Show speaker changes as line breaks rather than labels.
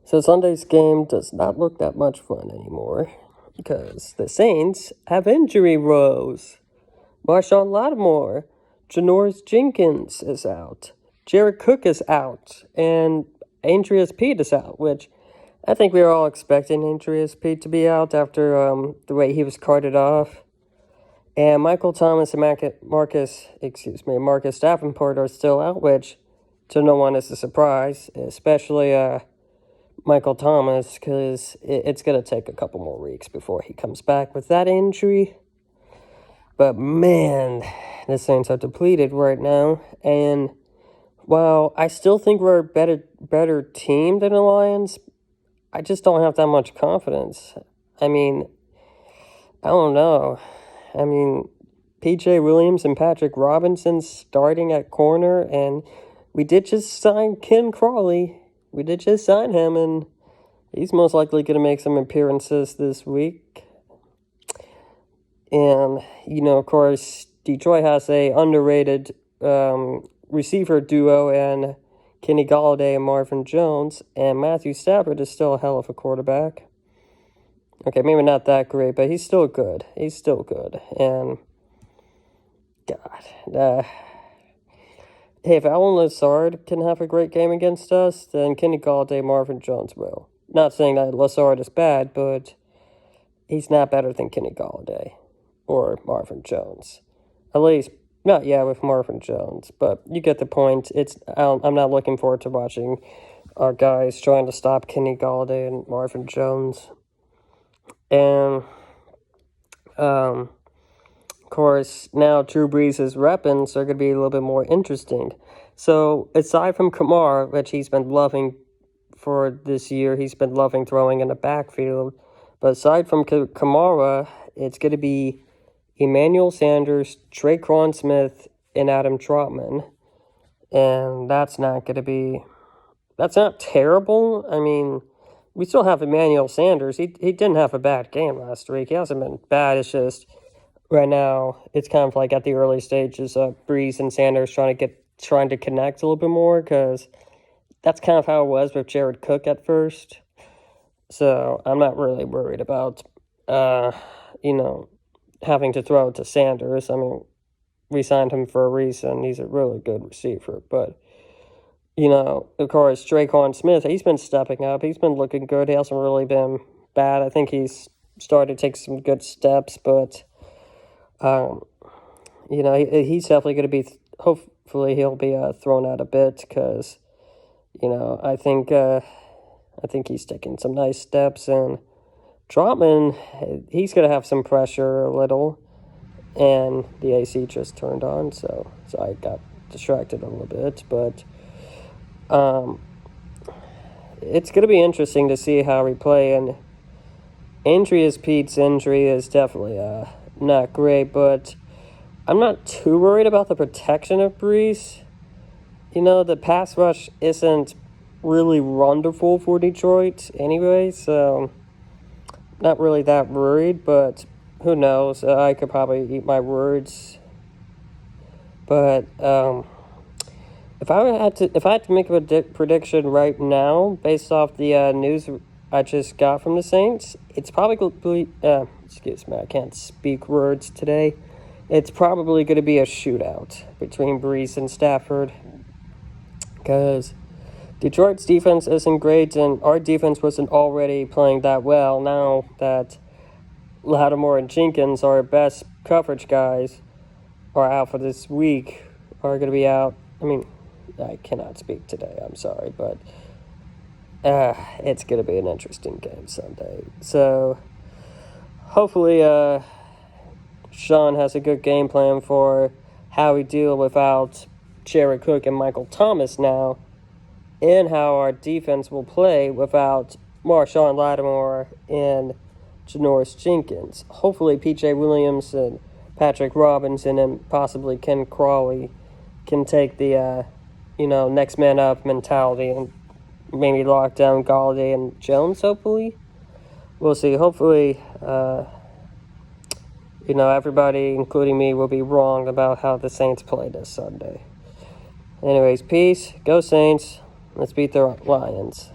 So Sunday's game does not look that much fun anymore because the Saints have injury woes. Marshawn Lattimore, Janoris Jenkins is out, Jared Cook is out, and Andreas Pete is out, which I think we were all expecting Andreas Pete to be out after the way he was carted off. And Michael Thomas and Marcus Davenport are still out, which to no one is a surprise, especially Michael Thomas, because it's going to take a couple more weeks before he comes back with that injury. But man, the Saints are depleted right now. And while I still think we're a better team than the Lions, I just don't have that much confidence. I mean, I don't know. I mean, P.J. Williams and Patrick Robinson starting at corner, and we did just sign Ken Crawley. We did just sign him, and he's most likely going to make some appearances this week. And, of course, Detroit has a underrated receiver duo and Kenny Golladay and Marvin Jones, and Matthew Stafford is still a hell of a quarterback. Okay, maybe not that great, but he's still good. And, God, hey, if Alan Lazard can have a great game against us, then Kenny Golladay, Marvin Jones will. Not saying that Lazard is bad, but he's not better than Kenny Golladay or Marvin Jones. At least, not yet with Marvin Jones, but you get the point. I'm not looking forward to watching our guys trying to stop Kenny Golladay and Marvin Jones. And, of course, now Drew Brees' weapons are going to be a little bit more interesting. So, aside from Kamara, which he's been loving for this year, he's been loving throwing in the backfield. But aside from Kamara, it's going to be Emmanuel Sanders, Tre'Quan Smith, and Adam Trautman. And that's not terrible. I mean, we still have Emmanuel Sanders. He didn't have a bad game last week. He hasn't been bad. It's just right now it's kind of like at the early stages of Brees and Sanders trying to connect a little bit more, because that's kind of how it was with Jared Cook at first. So I'm not really worried about having to throw it to Sanders. I mean, we signed him for a reason. He's a really good receiver, but of course, Tre'Quan Smith, he's been stepping up. He's been looking good. He hasn't really been bad. I think he's started to take some good steps, but, he's definitely going to be, hopefully he'll be thrown out a bit, because, I think he's taking some nice steps. And Trautman, he's going to have some pressure a little, and the AC just turned on, so I got distracted a little bit, but it's going to be interesting to see how we play. And Andreas Pete's injury is definitely not great, but I'm not too worried about the protection of Brees. The pass rush isn't really wonderful for Detroit anyway, so not really that worried, but who knows? I could probably eat my words. But if I had to make a prediction right now, based off the news I just got from the Saints, it's probably excuse me, I can't speak words today. It's probably going to be a shootout between Brees and Stafford, because Detroit's defense isn't great, and our defense wasn't already playing that well. Now that Lattimore and Jenkins, our best coverage guys, are out for this week, are going to be out. I mean, I cannot speak today, I'm sorry, but it's going to be an interesting game Sunday. So, hopefully, Sean has a good game plan for how we deal without Jared Cook and Michael Thomas now, and how our defense will play without Marshawn Lattimore and Janoris Jenkins. Hopefully, P.J. Williams and Patrick Robinson and possibly Ken Crawley can take the next man up mentality and maybe lock down Golladay and Jones, hopefully. We'll see. Hopefully, everybody, including me, will be wrong about how the Saints play this Sunday. Anyways, peace. Go Saints. Let's beat the Lions.